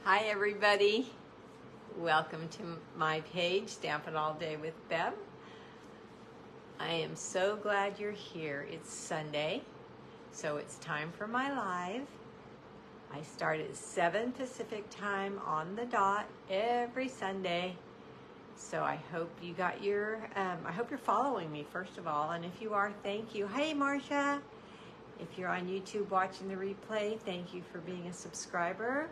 Hi everybody, welcome to my page, Stampin' All Day with Bev. I am so glad you're here. It's Sunday, so it's time for my live. I start at 7 Pacific time on the dot every Sunday. So I hope you got your, I hope you're following me first of all, and if you are, thank you. Hey Marcia, if you're on YouTube watching the replay, thank you for being a subscriber.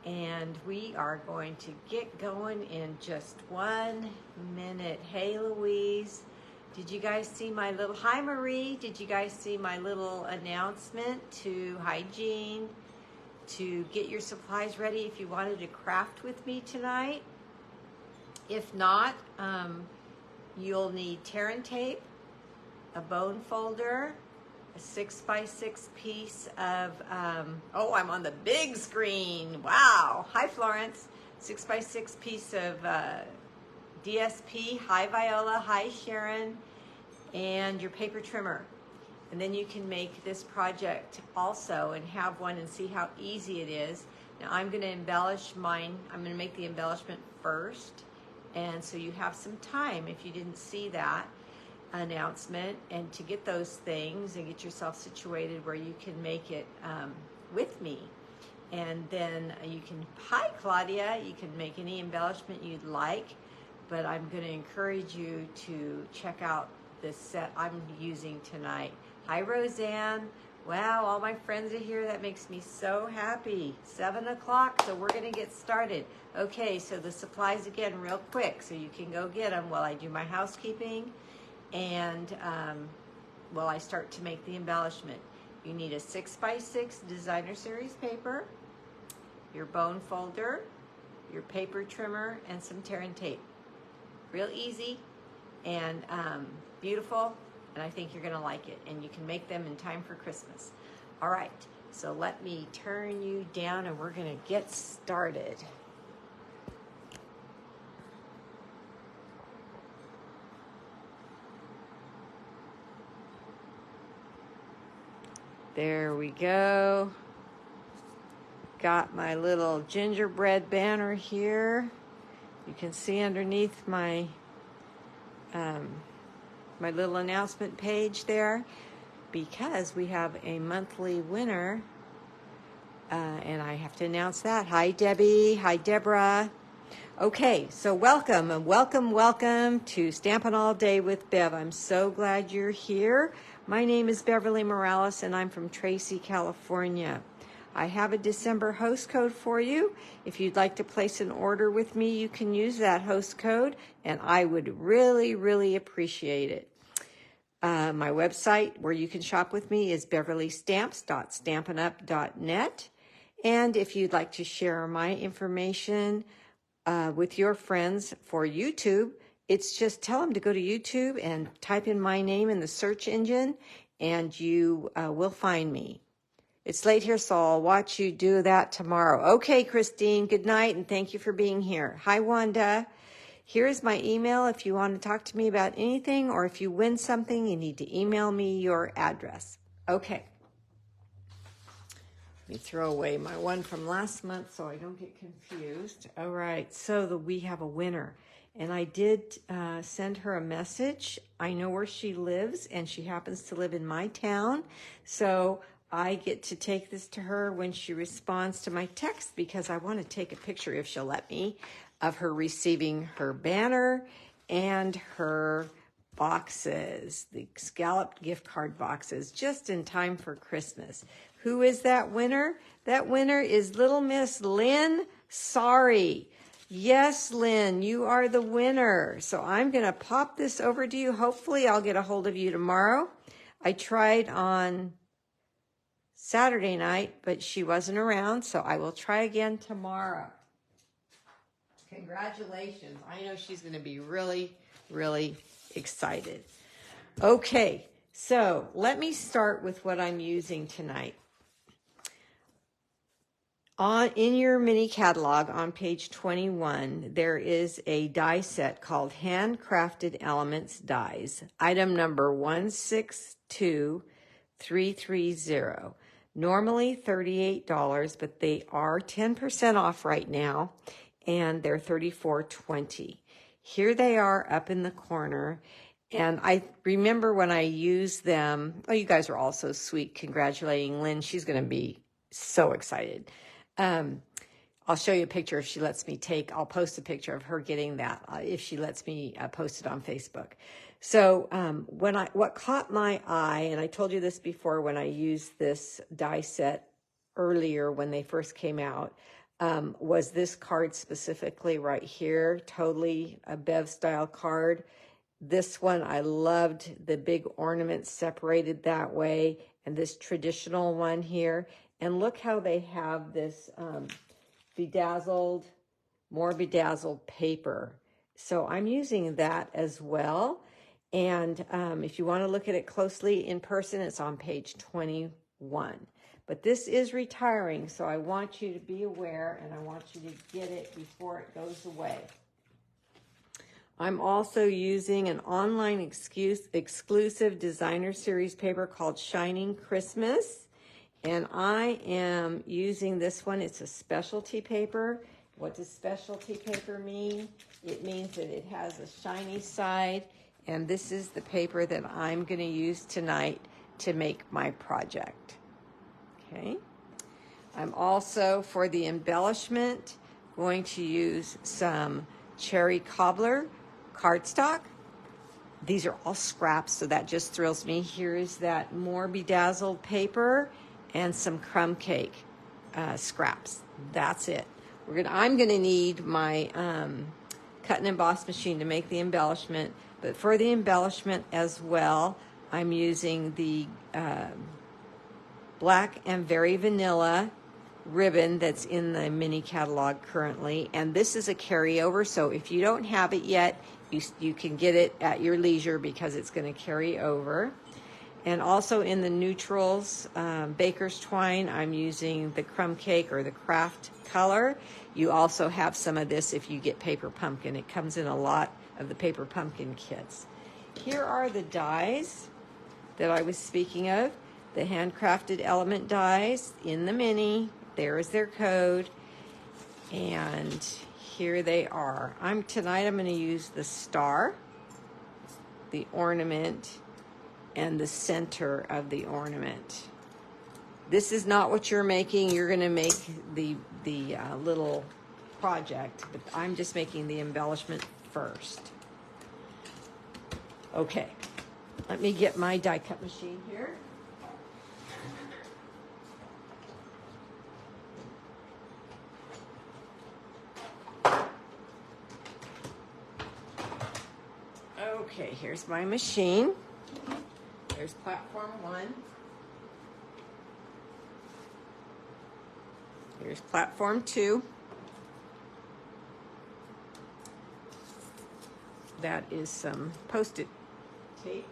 And we are going to get going in just 1 minute. Hey Louise, did you guys see my little, hi Marie, did you guys see my little announcement to Hygiene to get your supplies ready if you wanted to craft with me tonight? If not, you'll need tear and tape, a bone folder, a 6x6 piece of, oh, I'm on the big screen. Wow. Hi, Florence. 6x6 piece of DSP. Hi, Viola. Hi, Sharon. And your paper trimmer. And then you can make this project also and have one and see how easy it is. Now, I'm going to embellish mine. I'm going to make the embellishment first. And so you have some time if you didn't see that announcement, and to get those things and get yourself situated where you can make it with me. And then you can, hi Claudia, you can make any embellishment you'd like, but I'm going to encourage you to check out this set I'm using tonight. Hi Roseanne, wow, all my friends are here. That makes me so happy. 7 o'clock, so we're going to get started. Okay, so the supplies again real quick so you can go get them while I do my housekeeping. And well, I start to make the embellishment. You need a 6x6 designer series paper, your bone folder, your paper trimmer, and some tear and tape. Real easy and beautiful, and I think you're gonna like it, and you can make them in time for Christmas. All right, so let me turn you down and we're gonna get started. There we go. Got my little gingerbread banner here. You can see underneath my my little announcement page there, because we have a monthly winner, and I have to announce that. Hi Debbie, hi Deborah. Okay, so welcome and welcome to Stampin' All Day with Bev. I'm so glad you're here. My name is Beverlee Morales and I'm from Tracy, California. I have a December host code for you. If you'd like to place an order with me, you can use that host code and I would really appreciate it. My website where you can shop with me is beverleystamps.stampinup.net. And if you'd like to share my information with your friends for YouTube, it's just tell them to go to YouTube and type in my name in the search engine and you will find me. It's late here, so I'll watch you do that tomorrow. Okay, Christine, good night and thank you for being here. Hi, Wanda. Here's my email if you want to talk to me about anything, or if you win something, you need to email me your address. Okay. Let me throw away my one from last month so I don't get confused. All right, so we have a winner. And I did send her a message. I know where she lives, and she happens to live in my town. So I get to take this to her when she responds to my text, because I want to take a picture, if she'll let me, of her receiving her banner and her boxes, the scalloped gift card boxes, just in time for Christmas. Who is that winner? That winner is Little Miss Lynn Sorry. Yes, Lynn, you are the winner. So I'm going to pop this over to you. Hopefully I'll get a hold of you tomorrow. I tried on Saturday night, but she wasn't around, so I will try again tomorrow. Congratulations. I know she's going to be really excited. Okay, so let me start with what I'm using tonight. In your mini catalog on page 21, there is a die set called Handcrafted Elements Dies, item number 162330. Normally $38, but they are 10% off right now, and they're $34.20. Here they are up in the corner, and I remember when I used them. Oh, you guys are all so sweet congratulating Lynn. She's going to be so excited. I'll show you a picture if she lets me I'll post a picture of her getting that if she lets me post it on Facebook. So what caught my eye, and I told you this before when I used this die set earlier when they first came out, was this card specifically right here, totally a Bev style card. This one, I loved the big ornaments separated that way, and this traditional one here. And look how they have this more bedazzled paper. So I'm using that as well. And if you want to look at it closely in person, it's on page 21. But this is retiring, so I want you to be aware, and I want you to get it before it goes away. I'm also using an online exclusive designer series paper called Shining Christmas. And I am using this one. It's a specialty paper. What does specialty paper mean? It means that it has a shiny side. And this is the paper that I'm going to use tonight to make my project. Okay. I'm also, for the embellishment, going to use some cherry cobbler cardstock. These are all scraps, so that just thrills me. Here is that more bedazzled paper and some crumb cake scraps. That's it. I'm gonna need my cut and emboss machine to make the embellishment, but for the embellishment as well, I'm using the black and very vanilla ribbon that's in the mini catalog currently, and this is a carryover, so if you don't have it yet, you can get it at your leisure because it's going to carry over. And also in the neutrals, baker's twine, I'm using the crumb cake or the craft color. You also have some of this if you get paper pumpkin. It comes in a lot of the paper pumpkin kits. Here are the dies that I was speaking of, the Handcrafted Element Dies in the mini. There is their code, and here they are. Tonight I'm going to use the star, the ornament, and the center of the ornament. This is not what you're making. You're going to make the little project, but I'm just making the embellishment first. Okay, let me get my die cut machine here. Okay, here's my machine. There's platform 1. Here's platform 2. That is some Post-it tape.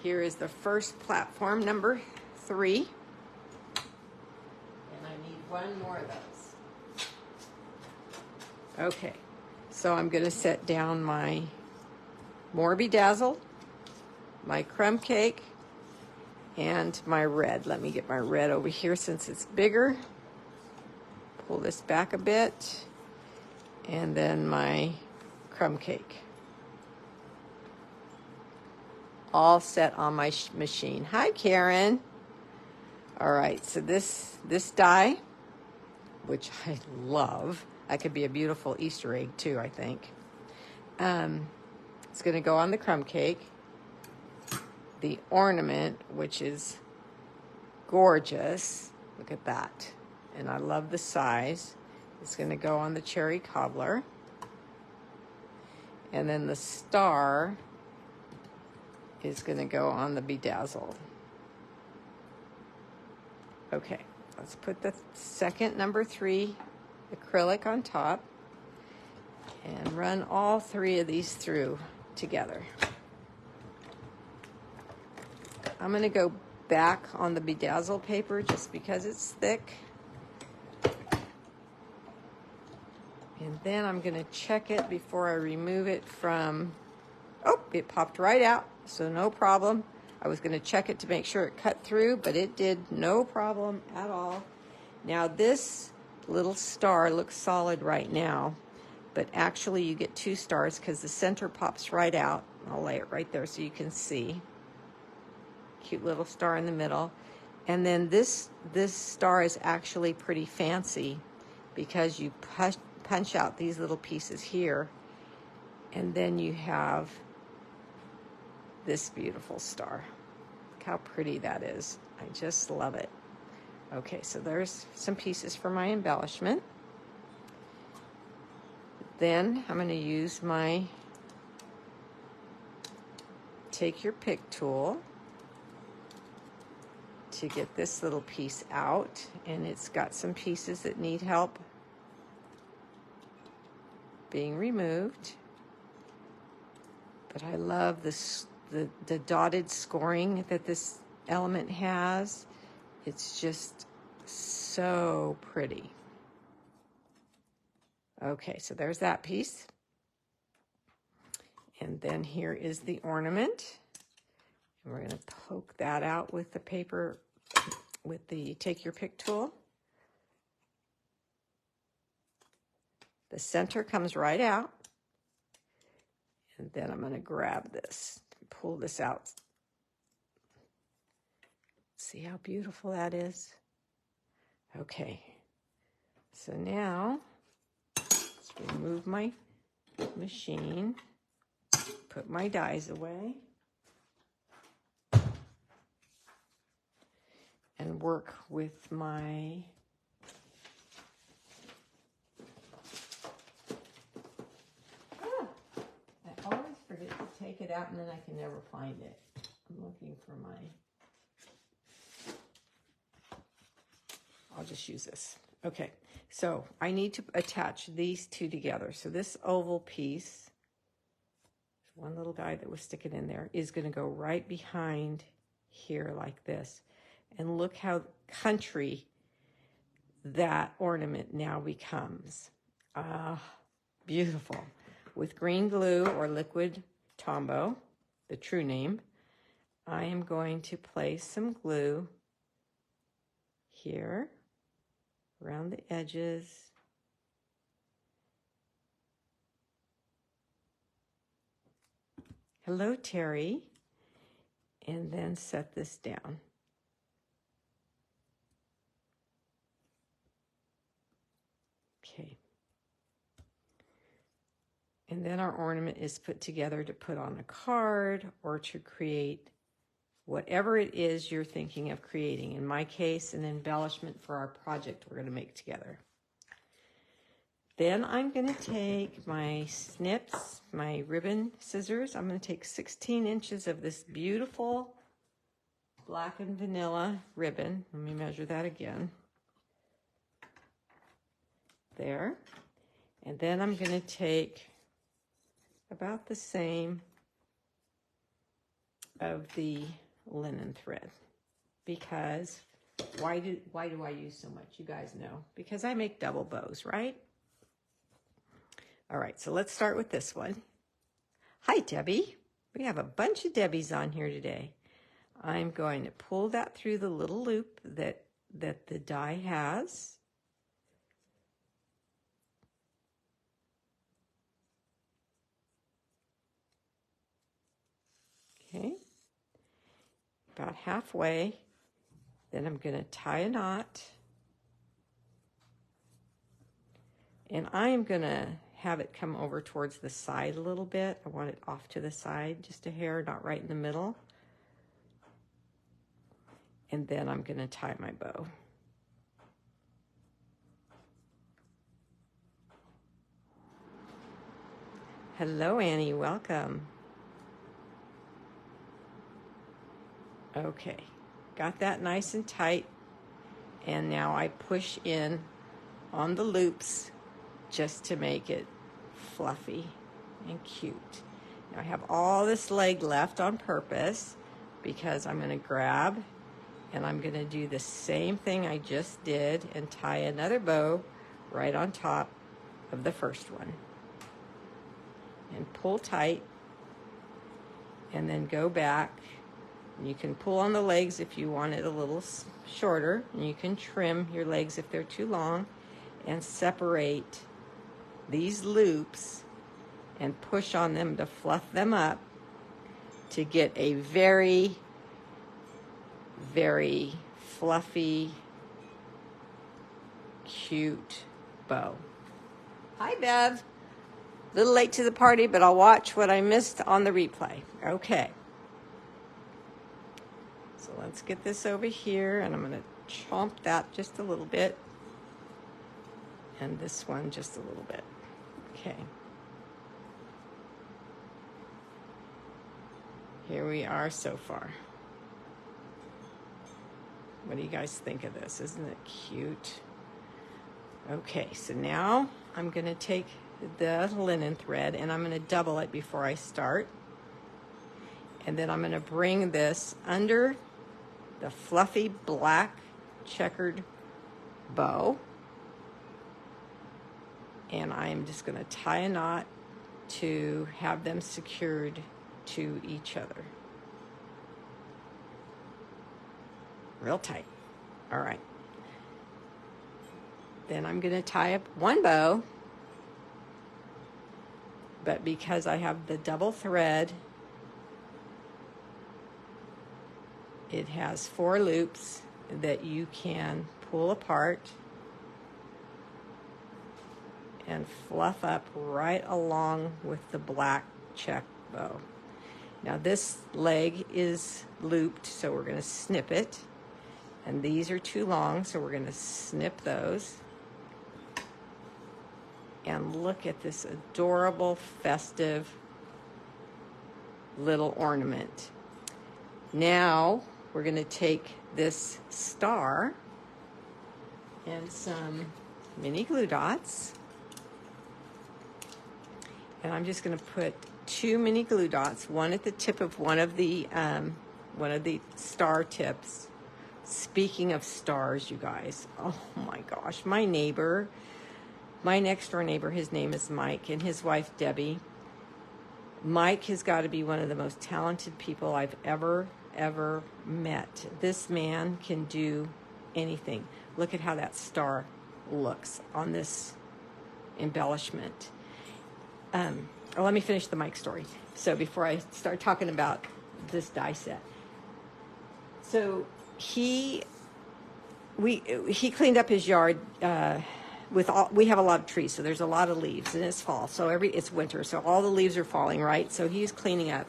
Here is the first platform, number 3. And I need one more of those. Okay. So I'm going to set down my more bedazzled, my crumb cake, and my red. Let me get my red over here since it's bigger. Pull this back a bit, and then my crumb cake. All set on my machine. Hi, Karen. All right, so this die, which I love. That could be a beautiful Easter egg too, I think. It's going to go on the crumb cake. The ornament, which is gorgeous. Look at that. And I love the size. It's going to go on the cherry cobbler. And then the star is going to go on the bedazzled. Okay, let's put the second number 3 acrylic on top and run all 3 of these through together. I'm going to go back on the bedazzled paper just because it's thick. And then I'm going to check it before I remove it from, oh, it popped right out, so no problem. I was going to check it to make sure it cut through, but it did no problem at all. Now this little star looks solid right now, but actually you get 2 stars because the center pops right out. I'll lay it right there so you can see. Cute little star in the middle. And then this star is actually pretty fancy because you punch out these little pieces here, and then you have this beautiful star. Look how pretty that is. I just love it. Okay, so there's some pieces for my embellishment. Then I'm going to use my take your pick tool to get this little piece out, and it's got some pieces that need help being removed. But I love this, the dotted scoring that this element has. It's just so pretty. Okay, so there's that piece. And then here is the ornament. And we're going to poke that out with the paper, with the take your pick tool. The center comes right out. And then I'm going to grab this, pull this out. See how beautiful that is? Okay, so now let's remove my machine, put my dies away, and work with my I always forget to take it out and then I can never find it. I'm looking for my, I'll just use this. Okay, so I need to attach these 2 together. So this oval piece, one little guy that was sticking in there, is going to go right behind here like this. And look how country that ornament now becomes. Beautiful. With green glue or liquid Tombow, the true name, I am going to place some glue here around the edges. Hello, Terry. And then set this down. Okay. And then our ornament is put together to put on a card or to create whatever it is you're thinking of creating. In my case, an embellishment for our project we're going to make together. Then I'm going to take my snips, my ribbon scissors. I'm going to take 16 inches of this beautiful black and vanilla ribbon. Let me measure that again. There. And then I'm going to take about the same of the linen thread, because why do I use so much? You guys know, because I make double bows, right? All right, so let's start with this one. Hi, Debbie. We have a bunch of Debbies on here today. I'm going to pull that through the little loop that the die has. Okay, about halfway. Then I'm going to tie a knot. And I am going to have it come over towards the side a little bit. I want it off to the side, just a hair, not right in the middle. And then I'm going to tie my bow. Hello, Annie. Welcome. Okay, got that nice and tight, and now I push in on the loops just to make it fluffy and cute. Now I have all this leg left on purpose because I'm going to grab and I'm going to do the same thing I just did and tie another bow right on top of the first one. And pull tight, and then go back You can pull on the legs if you want it a little shorter, and you can trim your legs if they're too long, and separate these loops and push on them to fluff them up to get a very, very fluffy, cute bow. Hi, Bev. A little late to the party, but I'll watch what I missed on the replay. Okay. So let's get this over here, and I'm going to chomp that just a little bit, and this one just a little bit. Okay. Here we are so far. What do you guys think of this? Isn't it cute? Okay, so now I'm going to take the linen thread and I'm going to double it before I start. And then I'm going to bring this under the fluffy black checkered bow. And I'm just going to tie a knot to have them secured to each other. Real tight. All right. Then I'm going to tie up one bow, but because I have the double thread, it has 4 loops that you can pull apart and fluff up right along with the black check bow. Now this leg is looped, so we're going to snip it. And these are too long, so we're going to snip those. And look at this adorable, festive little ornament. Now we're going to take this star and some mini glue dots. And I'm just going to put 2 mini glue dots, one at the tip of one of the star tips. Speaking of stars, you guys, oh my gosh, my neighbor, my next door neighbor, his name is Mike, and his wife Debbie. Mike has got to be one of the most talented people I've ever met. This man can do anything. Look at how that star looks on this embellishment. Let me finish the Mike story. So before I start talking about this die set. So he cleaned up his yard we have a lot of trees, so there's a lot of leaves, and it's fall, so it's winter, so all the leaves are falling, right? So he's cleaning up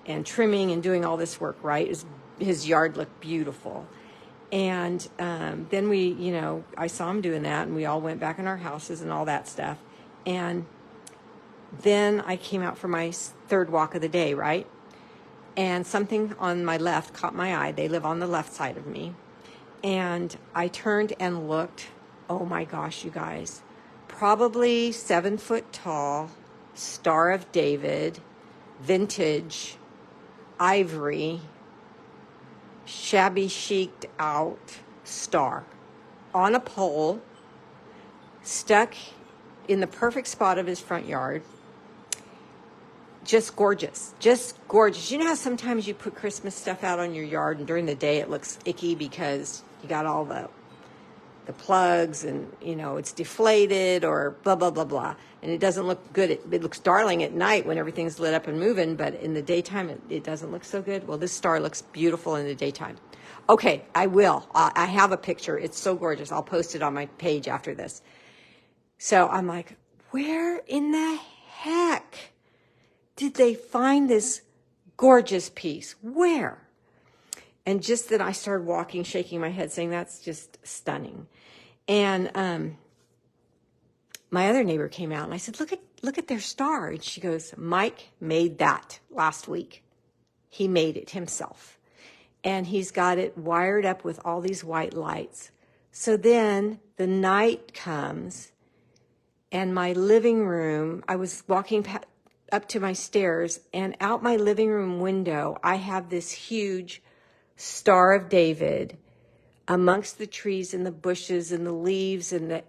and trimming and doing all this work, right? His yard looked beautiful. And then I saw him doing that, and we all went back in our houses and all that stuff. And then I came out for my 3rd walk of the day, right? And something on my left caught my eye. They live on the left side of me. And I turned and looked. Oh my gosh, you guys. Probably 7 foot tall, Star of David, vintage, ivory, shabby chiced out star on a pole, stuck in the perfect spot of his front yard. Just gorgeous, just gorgeous. You know how sometimes you put Christmas stuff out on your yard and during the day it looks icky because you got all the plugs and, it's deflated or blah, blah, blah, blah. And it doesn't look good. It looks darling at night when everything's lit up and moving, but in the daytime, it doesn't look so good. Well, this star looks beautiful in the daytime. Okay, I will. I have a picture. It's so gorgeous. I'll post it on my page after this. So I'm like, where in the heck did they find this gorgeous piece? Where? And just then I started walking, shaking my head, saying, that's just stunning. And my other neighbor came out, and I said, look at their star. And she goes, Mike made that last week. He made it himself. And he's got it wired up with all these white lights. So then the night comes, and my living room, I was walking up to my stairs, and out my living room window, I have this huge Star of David amongst the trees and the bushes and the leaves and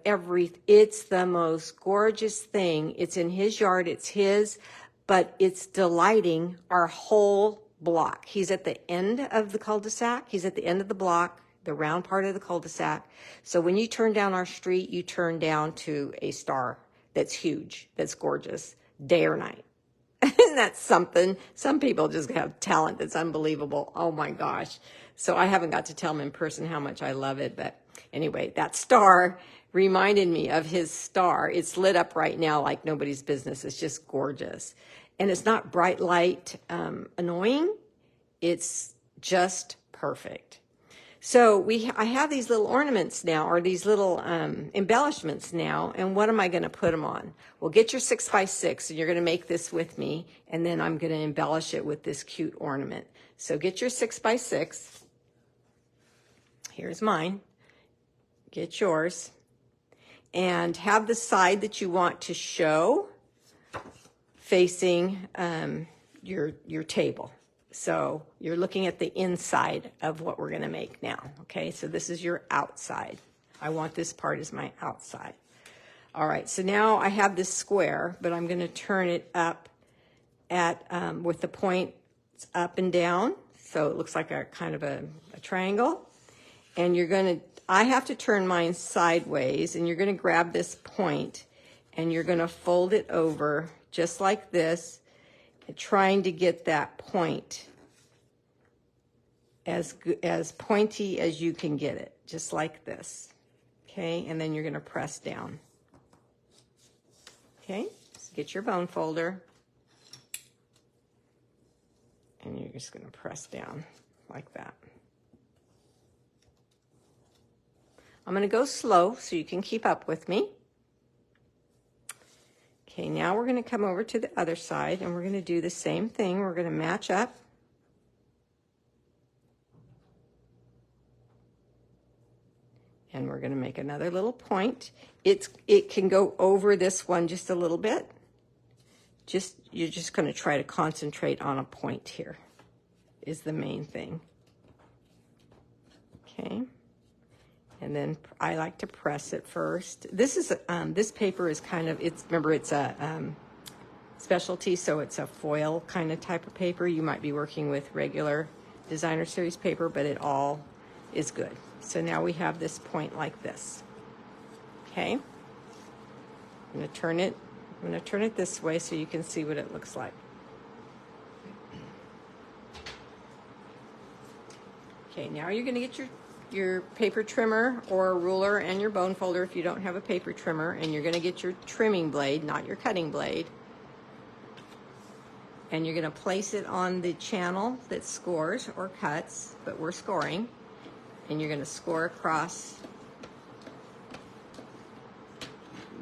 it's the most gorgeous thing. It's in his yard, it's his, but it's delighting our whole block. He's at the end of the cul-de-sac. He's at the end of the block, the round part of the cul-de-sac. So when you turn down our street, you turn down to a star that's huge, that's gorgeous, day or night. Isn't that something? Some people just have talent that's unbelievable. Oh my gosh. So I haven't got to tell him in person how much I love it. But anyway, that star reminded me of his star. It's lit up right now like nobody's business. It's just gorgeous. And it's not bright light annoying. It's just perfect. So I have these little ornaments now, or these little embellishments now, and what am I going to put them on? Well, get your 6x6, and you're going to make this with me, and then I'm going to embellish it with this cute ornament. So get your 6x6. Here's mine. Get yours. And have the side that you want to show facing your table. So you're looking at the inside of what we're going to make now, okay? So this is your outside. I want this part as my outside. All right, so now I have this square, but I'm going to turn it up with the points up and down, so it looks like a kind of a triangle. And I have to turn mine sideways, and you're going to grab this point, and you're going to fold it over just like this, trying to get that point as pointy as you can get it, just like this, okay? And then you're going to press down, okay? So get your bone folder, and you're just going to press down like that. I'm going to go slow so you can keep up with me. Okay, now we're going to come over to the other side, and we're going to do the same thing. We're going to match up. And we're going to make another little point. It can go over this one just a little bit. You're just going to try to concentrate on a point here is the main thing. Okay. And then I like to press it first. This is this paper is kind of, remember it's a specialty, so it's a foil kind of type of paper. You might be working with regular designer series paper, but it all is good. So now we have this point like this. Okay. I'm going to turn it this way so you can see what it looks like. Okay, now you're going to get your paper trimmer or a ruler and your bone folder if you don't have a paper trimmer, and you're going to get your trimming blade, not your cutting blade, and you're going to place it on the channel that scores or cuts, but we're scoring, and you're going to score across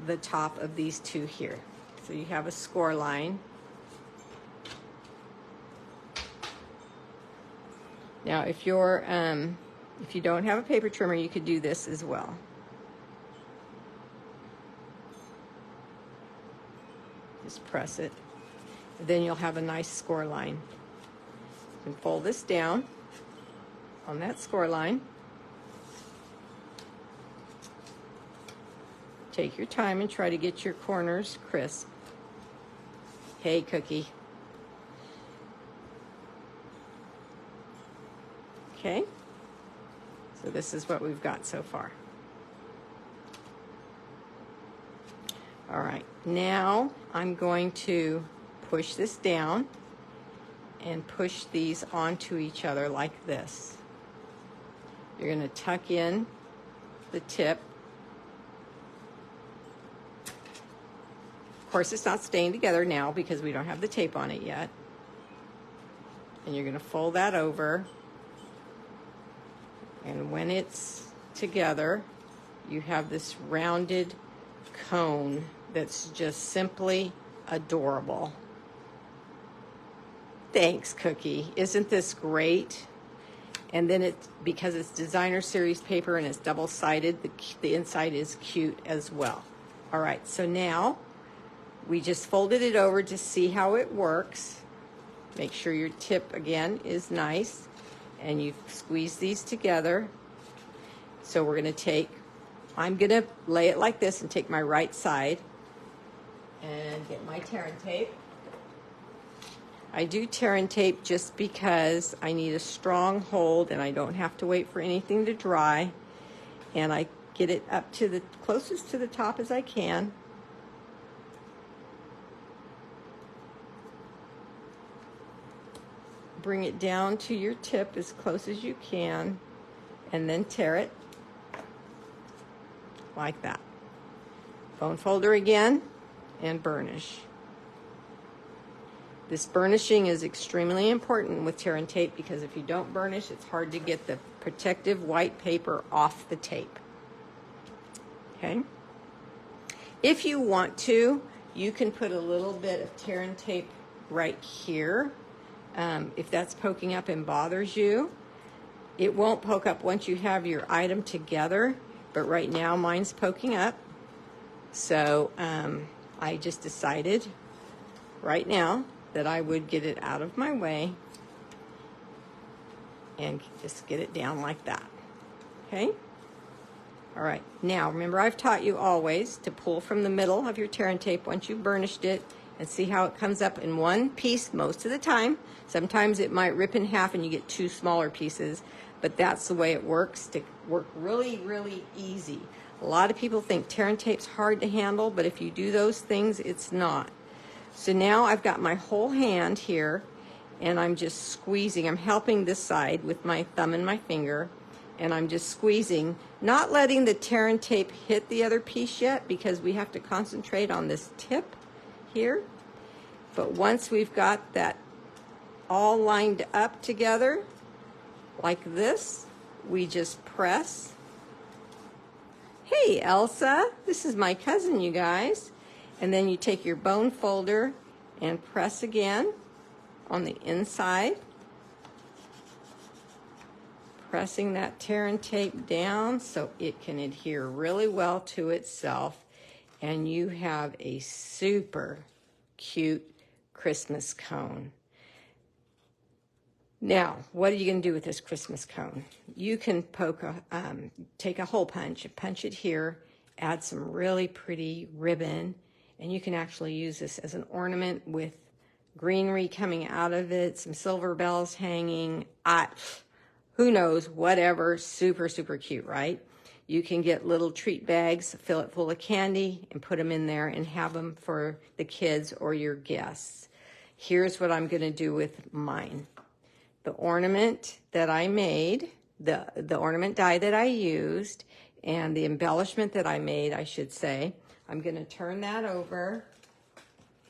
the top of these two here. So you have a score line. Now if you don't have a paper trimmer, you could do this as well. Just press it. And then you'll have a nice score line. You can fold this down on that score line. Take your time and try to get your corners crisp. Hey, Cookie. Okay. So this is what we've got so far. All right, now I'm going to push this down and push these onto each other like this. You're going to tuck in the tip. Of course, it's not staying together now because we don't have the tape on it yet. And you're going to fold that over. And when it's together, you have this rounded cone that's just simply adorable. Thanks, Cookie. Isn't this great? And then because it's designer series paper and it's double-sided, the inside is cute as well. All right, so now we just folded it over to see how it works. Make sure your tip, again, is nice. And you squeeze these together. So we're going to I'm going to lay it like this and take my right side and get my tear and tape. I do tear and tape just because I need a strong hold and I don't have to wait for anything to dry. And I get it up to the closest to the top as I can. Bring it down to your tip as close as you can, and then tear it like that. Bone folder again, and burnish. This burnishing is extremely important with tear and tape because if you don't burnish, it's hard to get the protective white paper off the tape. Okay? If you want to, you can put a little bit of tear and tape right here. If that's poking up and bothers you, it won't poke up once you have your item together, but right now mine's poking up. So I just decided right now that I would get it out of my way and just get it down like that. Okay? All right. Now, remember I've taught you always to pull from the middle of your tear and tape once you've burnished it and see how it comes up in one piece most of the time. Sometimes it might rip in half and you get two smaller pieces, but that's the way it works to work really, really easy. A lot of people think tear and tape's hard to handle, but if you do those things, it's not. So now I've got my whole hand here and I'm just squeezing. I'm helping this side with my thumb and my finger, and I'm just squeezing, not letting the tear and tape hit the other piece yet because we have to concentrate on this tip here. But once we've got that all lined up together like this, we just press. Hey Elsa, this is my cousin, you guys. And then you take your bone folder and press again on the inside, pressing that tear and tape down so it can adhere really well to itself, and you have a super cute Christmas cone. Now, what are you going to do with this Christmas cone? You can take a hole punch it here, add some really pretty ribbon, and you can actually use this as an ornament with greenery coming out of it, some silver bells hanging, who knows, whatever, super, super cute, right? You can get little treat bags, fill it full of candy, and put them in there and have them for the kids or your guests. Here's what I'm going to do with mine. The ornament that I made, the ornament die that I used, and the embellishment that I made, I should say, I'm going to turn that over,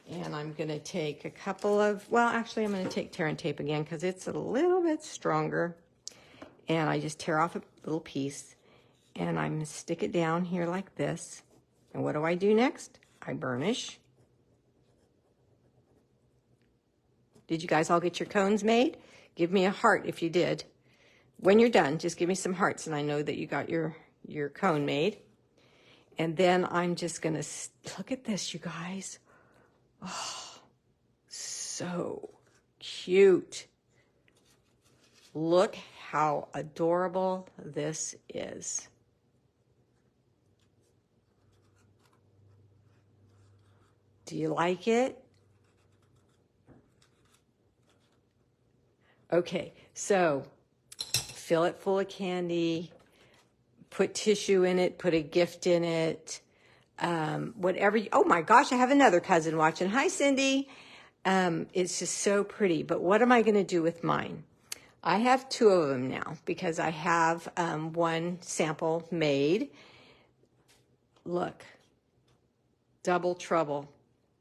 and I'm going to take a couple of, well, actually, I'm going to take tear and tape again because it's a little bit stronger. And I just tear off a little piece, and I'm going to stick it down here like this. And what do I do next? I burnish. Did you guys all get your cones made? Give me a heart if you did. When you're done, just give me some hearts, and I know that you got your cone made. And then I'm just going to, look at this, you guys. Oh, so cute. Look how adorable this is. Do you like it? Okay, so fill it full of candy, put tissue in it, put a gift in it, whatever. Oh my gosh, I have another cousin watching. Hi, Cindy. It's just so pretty. But what am I going to do with mine? I have two of them now because I have one sample made. Look, double trouble.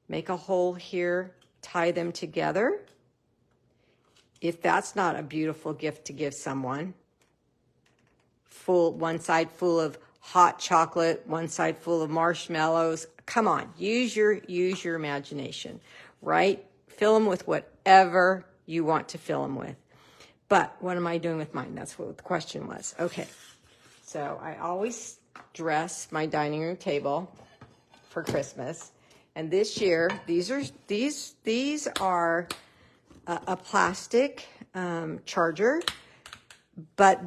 Make a hole here, tie them together. If that's not a beautiful gift to give someone, one side full of hot chocolate, one side full of marshmallows. Come on, use your imagination, right? Fill them with whatever you want to fill them with. But what am I doing with mine? That's what the question was. Okay, so I always dress my dining room table for Christmas, and this year these are a plastic charger, but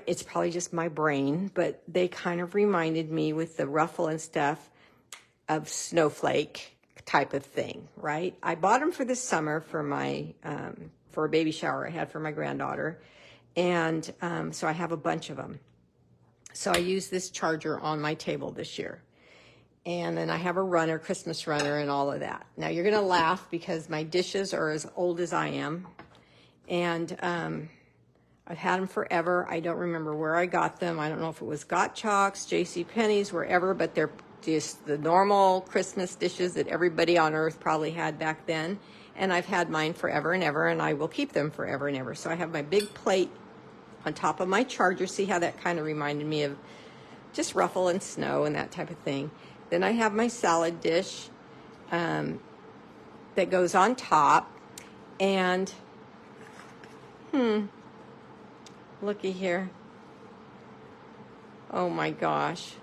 it's probably just my brain, but they kind of reminded me with the ruffle and stuff of snowflake type of thing, right? I bought them for this summer for my for a baby shower I had for my granddaughter, and so I have a bunch of them. So I use this charger on my table this year. And then I have a runner, Christmas runner, and all of that. Now you're going to laugh because my dishes are as old as I am. And I've had them forever. I don't remember where I got them. I don't know if it was Got Chalks, JCPenney's, wherever, but they're just the normal Christmas dishes that everybody on earth probably had back then. And I've had mine forever and ever, and I will keep them forever and ever. So I have my big plate on top of my charger. See how that kind of reminded me of just ruffle and snow and that type of thing. Then I have my salad dish that goes on top. And, looky here. Oh my gosh.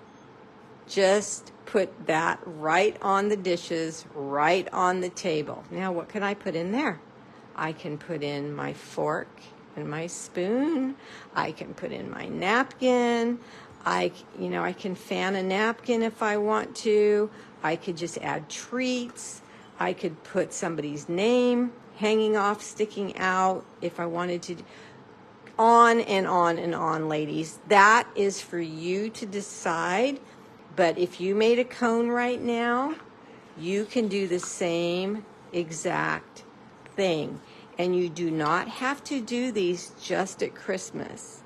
Just put that right on the dishes, right on the table. Now what can I put in there? I can put in my fork and my spoon. I can put in my napkin. I can fan a napkin if I want to. I could just add treats. I could put somebody's name hanging off, sticking out if I wanted to. On and on and on, ladies. That is for you to decide. But if you made a cone right now, you can do the same exact thing. And you do not have to do these just at Christmas.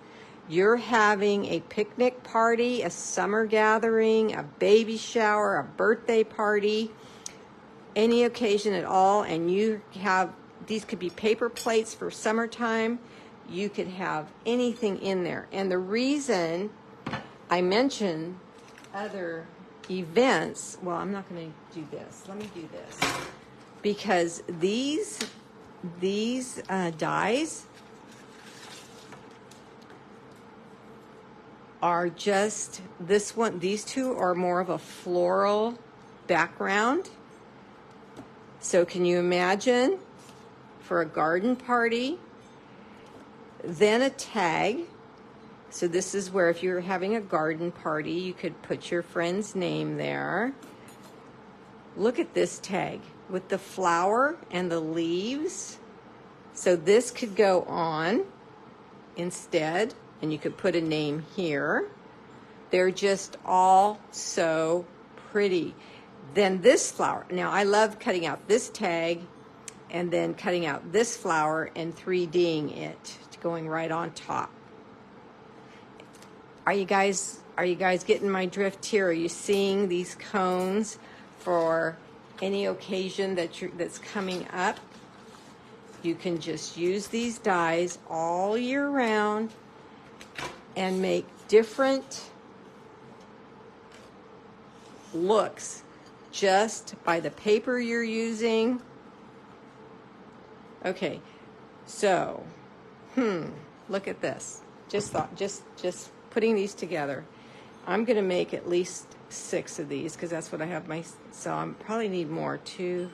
You're having a picnic party, a summer gathering, a baby shower, a birthday party, any occasion at all, and you have, these could be paper plates for summertime. You could have anything in there. And the reason I mention other events, well, I'm not going to do this. Let me do this. Because these dies are just this one. These two are more of a floral background. So can you imagine for a garden party, then a tag. So this is where if you're having a garden party, you could put your friend's name there. Look at this tag with the flower and the leaves. So this could go on instead, and you could put a name here. They're just all so pretty. Then this flower. Now I love cutting out this tag and then cutting out this flower and 3D'ing it, going right on top. Are you guys getting my drift here? Are you seeing these cones for any occasion that's coming up? You can just use these dies all year round and make different looks just by the paper you're using. Okay, so, look at this. Just putting these together. I'm gonna make at least 6 of these because that's what I have so I probably need more too.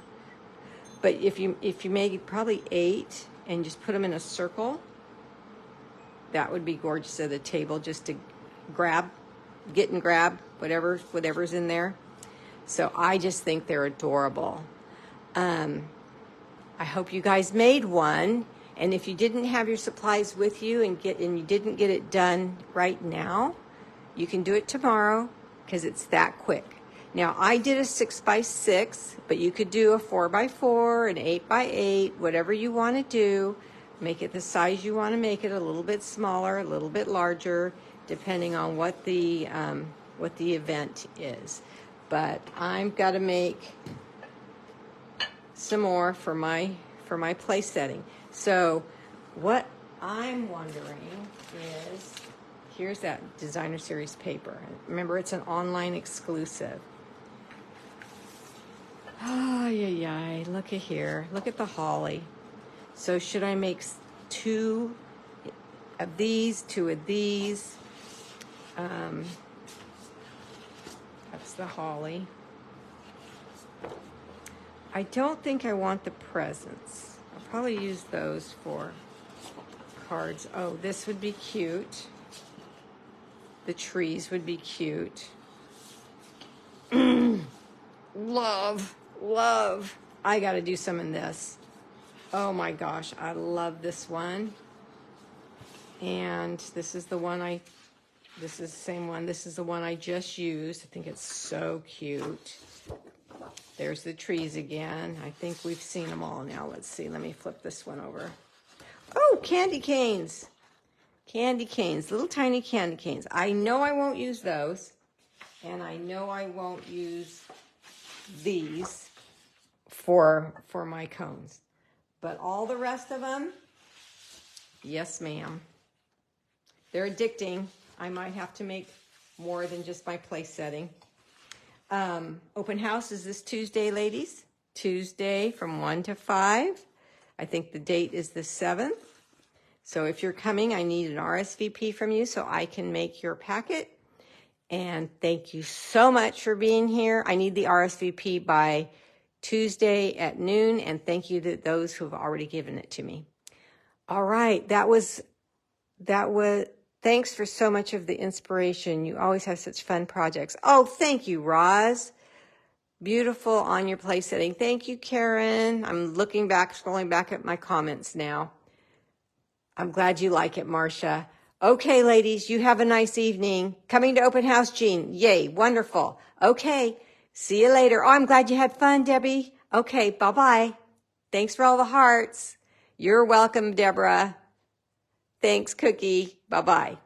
But if you make probably 8 and just put them in a circle, that would be gorgeous at the table just to get and grab whatever's in there. So I just think they're adorable. I hope you guys made one. And if you didn't have your supplies with you and you didn't get it done right now, you can do it tomorrow because it's that quick. Now I did a 6x6, but you could do a 4x4, an 8x8, whatever you want to do. Make it the size you want to make it, a little bit smaller, a little bit larger, depending on what the event is. But I've got to make some more for my place setting. So what I'm wondering is, here's that designer series paper. Remember, it's an online exclusive. Oh, yeah, look at here. Look at the holly. So should I make 2 of these, 2 of these? That's the holly. I don't think I want the presents. I'll probably use those for cards. Oh, this would be cute. The trees would be cute. Love love, I got to do some in this. Oh my gosh, I love this one. And this is the one this is the same one. This is the one I just used. I think it's so cute. There's the trees again. I think we've seen them all now. Let's see. Let me flip this one over. Oh, candy canes. Candy canes. Little tiny candy canes. I know I won't use those. And I know I won't use these for my cones. But all the rest of them, yes, ma'am. They're addicting. I might have to make more than just my place setting. Open house is this Tuesday, ladies. Tuesday from 1 to 5. I think the date is the 7th. So if you're coming, I need an RSVP from you so I can make your packet. And thank you so much for being here. I need the RSVP by Tuesday at noon. And thank you to those who have already given it to me. All right. Thanks for so much of the inspiration. You always have such fun projects. Oh, thank you, Roz. Beautiful on your place setting. Thank you, Karen. I'm scrolling back at my comments now. I'm glad you like it, Marcia. Okay, ladies, you have a nice evening. Coming to open house, Jean. Yay, wonderful. Okay, see you later. Oh, I'm glad you had fun, Debbie. Okay, bye-bye. Thanks for all the hearts. You're welcome, Deborah. Thanks, Cookie. Bye-bye.